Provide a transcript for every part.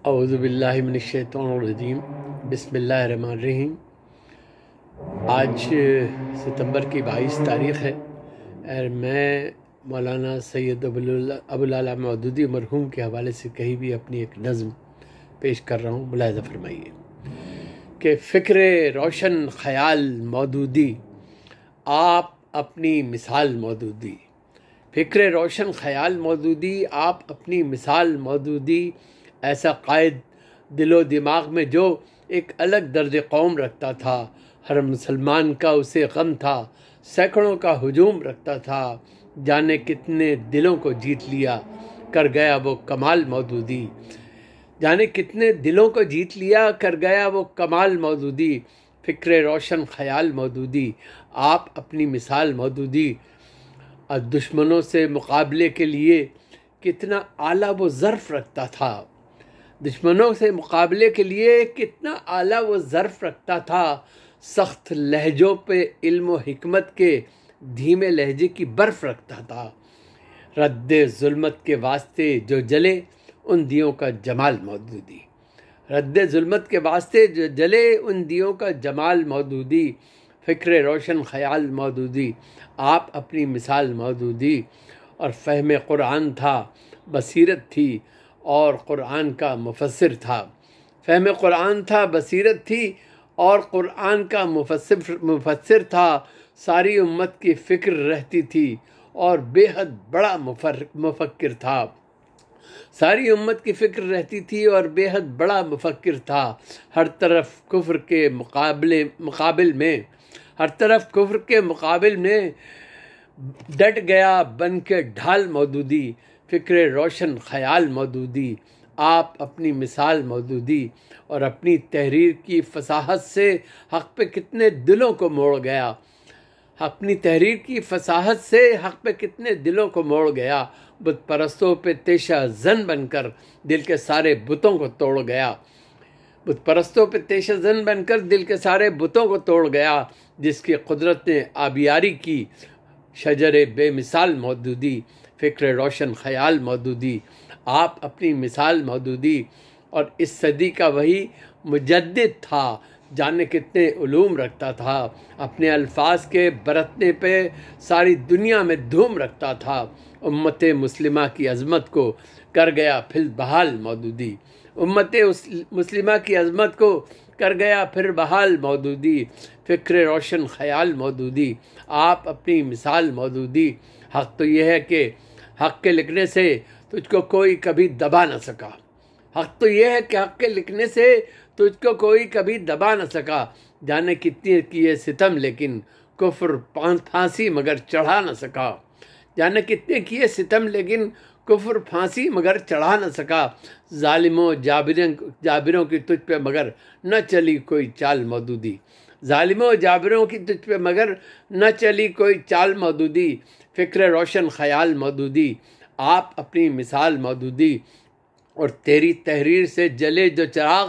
اعوذ باللہ من الشیطان الرجیم بسم اللہ الرحمن الرحیم۔ آج ستمبر کی 22 تاریخ ہے اور میں مولانا سید ابوالعلا مودودی مرحوم کے حوالے سے کہیں بھی اپنی ایک نظم پیش کر رہا ہوں، ملاحظہ فرمائیے کہ فکر روشن خیال مودودی، آپ اپنی مثال مودودی۔ فکر روشن خیال مودودی، آپ اپنی مثال مودودی، ایسا قائد دل و دماغ میں جو ایک الگ درج قوم رکھتا تھا، ہر مسلمان کا اسے غم تھا، سینکڑوں کا ہجوم رکھتا تھا، جانے کتنے دلوں کو جیت لیا کر گیا وہ کمال مودودی، جانے کتنے دلوں کو جیت لیا کر گیا وہ کمال مودودی۔ فکر روشن خیال مودودی، آپ اپنی مثال مودودی، اور دشمنوں سے مقابلے کے لیے کتنا اعلیٰ وہ ظرف رکھتا تھا، دشمنوں سے مقابلے کے لیے کتنا اعلیٰ وہ ظرف رکھتا تھا، سخت لہجوں پہ علم و حکمت کے دھیمے لہجے کی برف رکھتا تھا، رد ظلمت کے واسطے جو جلے ان دیوں کا جمال مودودی، رد ظلمت کے واسطے جو جلے ان دیوں کا جمال مودودی۔ فکر روشن خیال مودودی، آپ اپنی مثال مودودی، اور فہم قرآن تھا، بصیرت تھی اور قرآن کا مفسر تھا، فہم قرآن تھا، بصیرت تھی اور قرآن کا مفسر تھا، ساری امت کی فکر رہتی تھی اور بے حد بڑا مفکر تھا، ساری امت کی فکر رہتی تھی اور بے حد بڑا مفکر تھا، ہر طرف کفر کے مقابل میں، ہر طرف کفر کے مقابل میں ڈٹ گیا بن کے ڈھال مودودی۔ فکر روشن خیال مودودی، آپ اپنی مثال مودودی، اور اپنی تحریر کی فصاحت سے حق پہ کتنے دلوں کو موڑ گیا، اپنی تحریر کی فصاحت سے حق پہ کتنے دلوں کو موڑ گیا، بت پرستوں پہ تیشہ زن بن کر دل کے سارے بتوں کو توڑ گیا، بت پرستوں پہ تیشہ زن بن کر دل کے سارے بتوں کو توڑ گیا، جس کی قدرت نے آبیاری کی شجر بے مثال مودودی۔ فکر روشن خیال مودودی، آپ اپنی مثال مودودی، اور اس صدی کا وہی مجدد تھا، جانے کتنے علوم رکھتا تھا، اپنے الفاظ کے برتنے پہ ساری دنیا میں دھوم رکھتا تھا، امت مسلمہ کی عظمت کو کر گیا پھر بحال مودودی، امت مسلمہ کی عظمت کو کر گیا پھر بحال مودودی۔ فکر روشن خیال مودودی، آپ اپنی مثال مودودی، حق تو یہ ہے کہ حق کے لکھنے سے تجھ کو کوئی کبھی دبا نہ سکا، حق تو یہ ہے کہ حق کے لکھنے سے تجھ کو کوئی کبھی دبا نہ سکا، جانے کتنے کیے ستم لیکن کفر پھانسی مگر چڑھا نہ سکا، جانے کتنے کیے ستم لیکن کفر پھانسی مگر چڑھا نہ سکا، ظالموں جابروں کی تجھ پہ مگر نہ چلی کوئی چال مودودی، ظالموں جابروں کی تجھ پہ مگر نہ چلی کوئی چال مودودی۔ فکر روشن خیال مودودی، آپ اپنی مثال مودودی، اور تیری تحریر سے جلے جو چراغ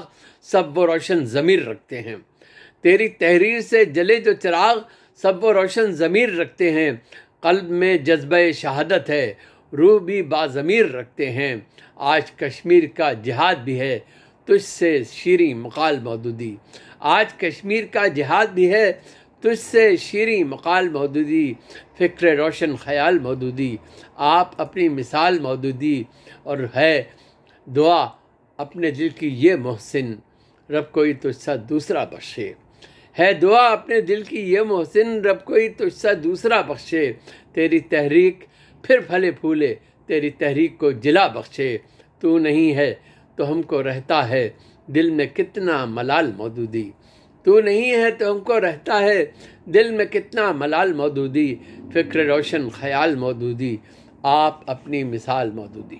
سب وہ روشن ضمیر رکھتے ہیں، تیری تحریر سے جلے جو چراغ سب وہ روشن ضمیر رکھتے ہیں، قلب میں جذبہ شہادت ہے، روح بھی باضمیر رکھتے ہیں، آج کشمیر کا جہاد بھی ہے تجھ سے شیریں مقال مودودی، آج کشمیر کا جہاد بھی ہے تجھ سے شیریں مقال مودودی۔ فکر روشن خیال مودودی، آپ اپنی مثال مودودی، اور ہے دعا اپنے دل کی یہ محسن رب کوئی تجھ سا دوسرا بخشے، ہے دعا اپنے دل کی یہ محسن رب کوئی تجھ سا دوسرا بخشے، تیری تحریک پھر پھلے پھولے تیری تحریک کو جلا بخشے، تو نہیں ہے تو ہم کو رہتا ہے دل میں کتنا ملال مودودی، تو نہیں ہے تو ہم کو رہتا ہے دل میں کتنا ملال مودودی۔ فکر روشن خیال مودودی، آپ اپنی مثال مودودی۔